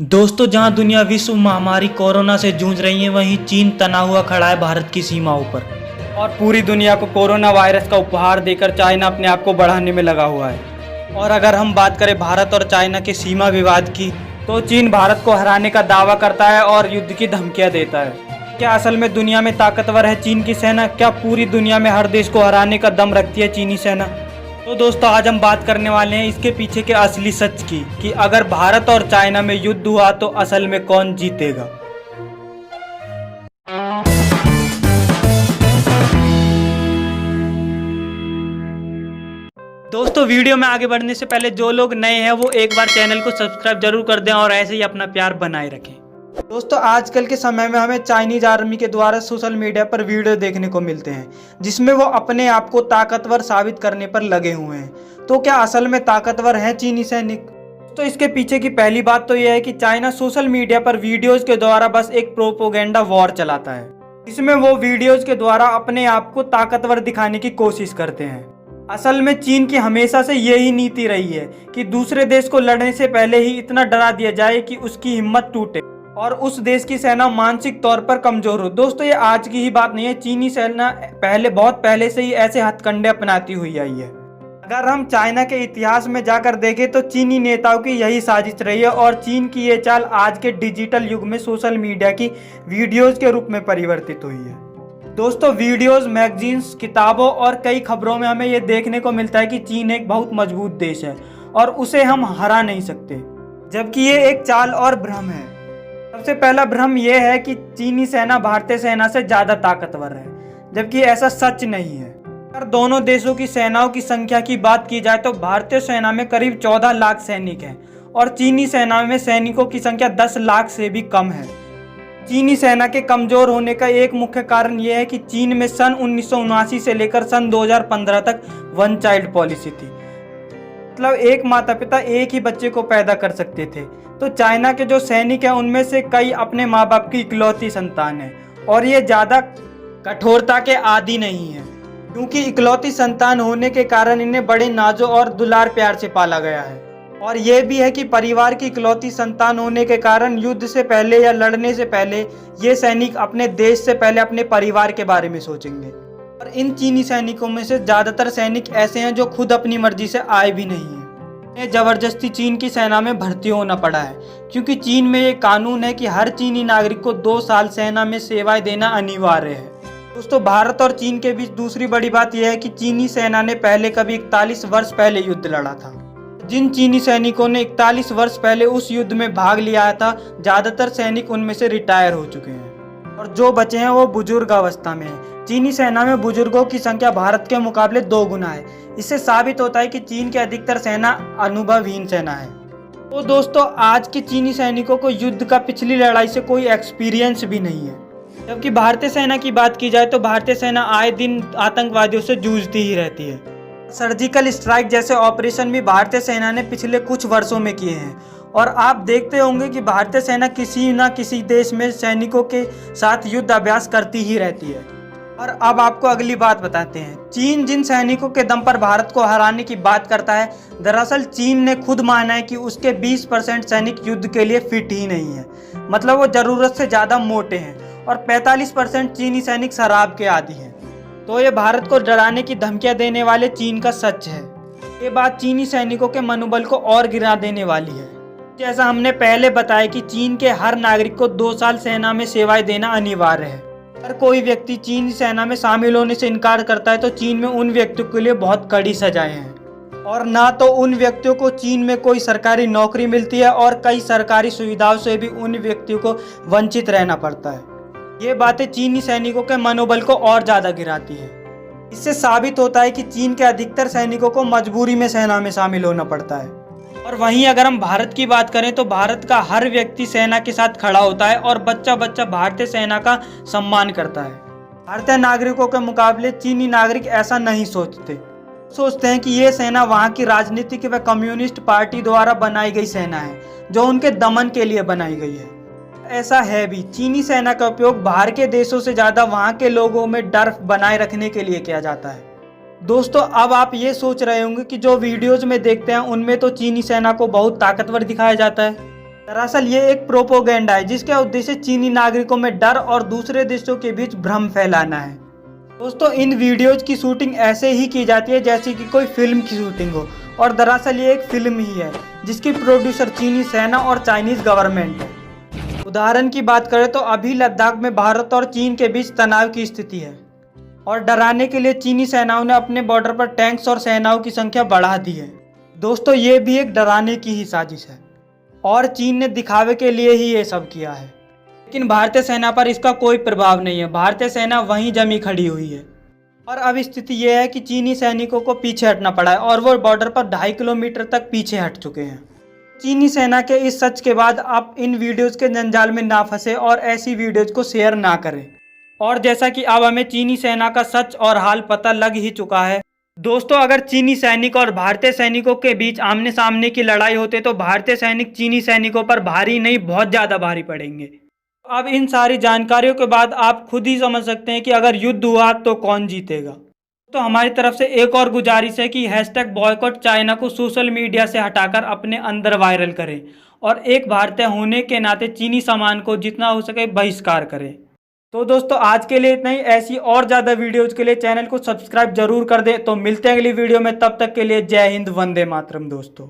दोस्तों, जहां दुनिया विश्व महामारी कोरोना से जूझ रही है, वहीं चीन तना हुआ खड़ा है भारत की सीमाओं पर। और पूरी दुनिया को कोरोना वायरस का उपहार देकर चाइना अपने आप को बढ़ाने में लगा हुआ है। और अगर हम बात करें भारत और चाइना के सीमा विवाद की, तो चीन भारत को हराने का दावा करता है और युद्ध की धमकियां देता है। क्या असल में दुनिया में ताकतवर है चीन की सेना? क्या पूरी दुनिया में हर देश को हराने का दम रखती है चीनी सेना? तो दोस्तों, आज हम बात करने वाले हैं इसके पीछे के असली सच की, कि अगर भारत और चाइना में युद्ध हुआ तो असल में कौन जीतेगा। दोस्तों, वीडियो में आगे बढ़ने से पहले जो लोग नए हैं वो एक बार चैनल को सब्सक्राइब जरूर कर दें और ऐसे ही अपना प्यार बनाए रखें। दोस्तों, आजकल के समय में हमें चाइनीज आर्मी के द्वारा सोशल मीडिया पर वीडियो देखने को मिलते हैं जिसमें वो अपने आप को ताकतवर साबित करने पर लगे हुए हैं। तो क्या असल में ताकतवर हैं चीनी सैनिक? तो इसके पीछे की पहली बात तो यह है कि चाइना सोशल मीडिया पर वीडियोज के द्वारा बस एक प्रोपोगेंडा वॉर चलाता है, जिसमें वो वीडियोज के द्वारा अपने आप को ताकतवर दिखाने की कोशिश करते हैं। असल में चीन की हमेशा से यही नीति रही है कि दूसरे देश को लड़ने से पहले ही इतना डरा दिया जाए कि उसकी हिम्मत टूटे और उस देश की सेना मानसिक तौर पर कमजोर हो। दोस्तों, ये आज की ही बात नहीं है, चीनी सेना बहुत पहले से ही ऐसे हथकंडे अपनाती हुई आई है। अगर हम चाइना के इतिहास में जाकर देखें तो चीनी नेताओं की यही साजिश रही है और चीन की ये चाल आज के डिजिटल युग में सोशल मीडिया की वीडियोज के रूप में परिवर्तित हुई है। दोस्तों, वीडियोज, मैगजीन्स, किताबों और कई खबरों में हमें ये देखने को मिलता है कि चीन एक बहुत मजबूत देश है और उसे हम हरा नहीं सकते, जबकि ये एक चाल और भ्रम है। सबसे पहला भ्रम यह है कि चीनी सेना भारतीय सेना से ज्यादा ताकतवर है, जबकि ऐसा सच नहीं है। अगर दोनों देशों की सेनाओं की संख्या की बात की जाए तो भारतीय सेना में करीब 14 लाख सैनिक हैं और चीनी सेना में सैनिकों की संख्या 10 लाख से भी कम है। चीनी सेना के कमजोर होने का एक मुख्य कारण यह है कि चीन में सन 1979 से लेकर सन 2015 तक वन चाइल्ड पॉलिसी थी, मतलब एक माता पिता एक ही बच्चे को पैदा कर सकते थे। तो चाइना के जो सैनिक हैं उनमें से कई अपने माँ बाप की इकलौती संतान है और ये ज़्यादा कठोरता के आदी नहीं है, क्योंकि इकलौती संतान होने के कारण इन्हें बड़े नाजों और दुलार प्यार से पाला गया है। और ये भी है कि परिवार की इकलौती संतान होने के कारण युद्ध से पहले या लड़ने से पहले ये सैनिक अपने देश से पहले अपने परिवार के बारे में सोचेंगे। और इन चीनी सैनिकों में से ज़्यादातर सैनिक ऐसे हैं जो खुद अपनी मर्जी से आए भी नहीं हैं। उन्हें जबरदस्ती चीन की सेना में भर्ती होना पड़ा है, क्योंकि चीन में ये कानून है कि हर चीनी नागरिक को 2 साल सेना में सेवाएं देना अनिवार्य है। दोस्तों, भारत और चीन के बीच दूसरी बड़ी बात यह है कि चीनी सेना ने पहले कभी 41 वर्ष पहले युद्ध लड़ा था। जिन चीनी सैनिकों ने 41 वर्ष पहले उस युद्ध में भाग लिया था, ज़्यादातर सैनिक उनमें से रिटायर हो चुके हैं और जो बचे हैं वो बुजुर्ग अवस्था में हैं। चीनी सेना में बुजुर्गों की संख्या भारत के मुकाबले 2 गुना है। इससे साबित होता है कि चीन की अधिकतर सेना अनुभवहीन सेना है। तो दोस्तों, आज के चीनी सैनिकों को युद्ध का पिछली लड़ाई से कोई एक्सपीरियंस भी नहीं है। जबकि भारतीय सेना की बात की जाए तो भारतीय सेना आए दिन आतंकवादियों से जूझती ही रहती है। सर्जिकल स्ट्राइक जैसे ऑपरेशन भी भारतीय सेना ने पिछले कुछ वर्षों में किए हैं और आप देखते होंगे कि भारतीय सेना किसी न किसी देश में सैनिकों के साथ युद्ध अभ्यास करती ही रहती है। और अब आपको अगली बात बताते हैं, चीन जिन सैनिकों के दम पर भारत को हराने की बात करता है, दरअसल चीन ने खुद माना है कि उसके 20% सैनिक युद्ध के लिए फिट ही नहीं है, मतलब वो जरूरत से ज़्यादा मोटे हैं और 45% चीनी सैनिक शराब के आदी हैं। तो ये भारत को डराने की धमकियां देने वाले चीन का सच है। ये बात चीनी सैनिकों के मनोबल को और गिरा देने वाली है। जैसा हमने पहले बताया कि चीन के हर नागरिक को 2 साल सेना में सेवाएं देना अनिवार्य है। अगर कोई व्यक्ति चीनी सेना में शामिल होने से इनकार करता है तो चीन में उन व्यक्तियों के लिए बहुत कड़ी सजाएं हैं और ना तो उन व्यक्तियों को चीन में कोई सरकारी नौकरी मिलती है और कई सरकारी सुविधाओं से भी उन व्यक्तियों को वंचित रहना पड़ता है। ये बातें चीनी सैनिकों के मनोबल को और ज़्यादा गिराती है। इससे साबित होता है कि चीन के अधिकतर सैनिकों को मजबूरी में सेना में शामिल होना पड़ता है। और वहीं अगर हम भारत की बात करें तो भारत का हर व्यक्ति सेना के साथ खड़ा होता है और बच्चा बच्चा भारतीय सेना का सम्मान करता है। भारतीय नागरिकों के मुकाबले चीनी नागरिक ऐसा नहीं सोचते हैं कि ये सेना वहाँ की राजनीतिक व कम्युनिस्ट पार्टी द्वारा बनाई गई सेना है, जो उनके दमन के लिए बनाई गई है। ऐसा है भी, चीनी सेना का उपयोग बाहर के देशों से ज़्यादा वहाँ के लोगों में डर बनाए रखने के लिए किया जाता है। दोस्तों, अब आप ये सोच रहे होंगे कि जो वीडियोज़ में देखते हैं उनमें तो चीनी सेना को बहुत ताकतवर दिखाया जाता है। दरअसल ये एक प्रोपोगेंडा है जिसका उद्देश्य चीनी नागरिकों में डर और दूसरे देशों के बीच भ्रम फैलाना है। दोस्तों इन वीडियोज की शूटिंग ऐसे ही की जाती है जैसे कि कोई फिल्म की शूटिंग हो, और दरअसल ये एक फिल्म ही है जिसकी प्रोड्यूसर चीनी सेना और चाइनीज गवर्नमेंट है। उदाहरण की बात करें तो अभी लद्दाख में भारत और चीन के बीच तनाव की स्थिति है और डराने के लिए चीनी सेनाओं ने अपने बॉर्डर पर टैंक्स और सेनाओं की संख्या बढ़ा दी है। दोस्तों ये भी एक डराने की ही साजिश है और चीन ने दिखावे के लिए ही ये सब किया है, लेकिन भारतीय सेना पर इसका कोई प्रभाव नहीं है। भारतीय सेना वहीं जमी खड़ी हुई है और अब स्थिति ये है कि चीनी सैनिकों को पीछे हटना पड़ा है और वो बॉर्डर पर 2.5 किलोमीटर तक पीछे हट चुके हैं। चीनी सेना के इस सच के बाद आप इन वीडियोज़ के जंजाल में ना फंसे और ऐसी वीडियोज़ को शेयर ना करें। और जैसा कि अब हमें चीनी सेना का सच और हाल पता लग ही चुका है। दोस्तों अगर चीनी सैनिक और भारतीय सैनिकों के बीच आमने सामने की लड़ाई होते तो भारतीय सैनिक चीनी सैनिकों पर भारी नहीं बहुत ज़्यादा भारी पड़ेंगे। अब इन सारी जानकारियों के बाद आप खुद ही समझ सकते हैं कि अगर युद्ध हुआ तो कौन जीतेगा। तो हमारी तरफ से एक और गुजारिश है कि #बॉयकॉट चाइना को सोशल मीडिया से हटाकर अपने अंदर वायरल करें और एक भारतीय होने के नाते चीनी सामान को जितना हो सके बहिष्कार करें। तो दोस्तों आज के लिए इतना ही। ऐसी और ज़्यादा वीडियोज़ के लिए चैनल को सब्सक्राइब जरूर कर दें। तो मिलते हैं अगली वीडियो में, तब तक के लिए जय हिंद, वंदे मातरम दोस्तों।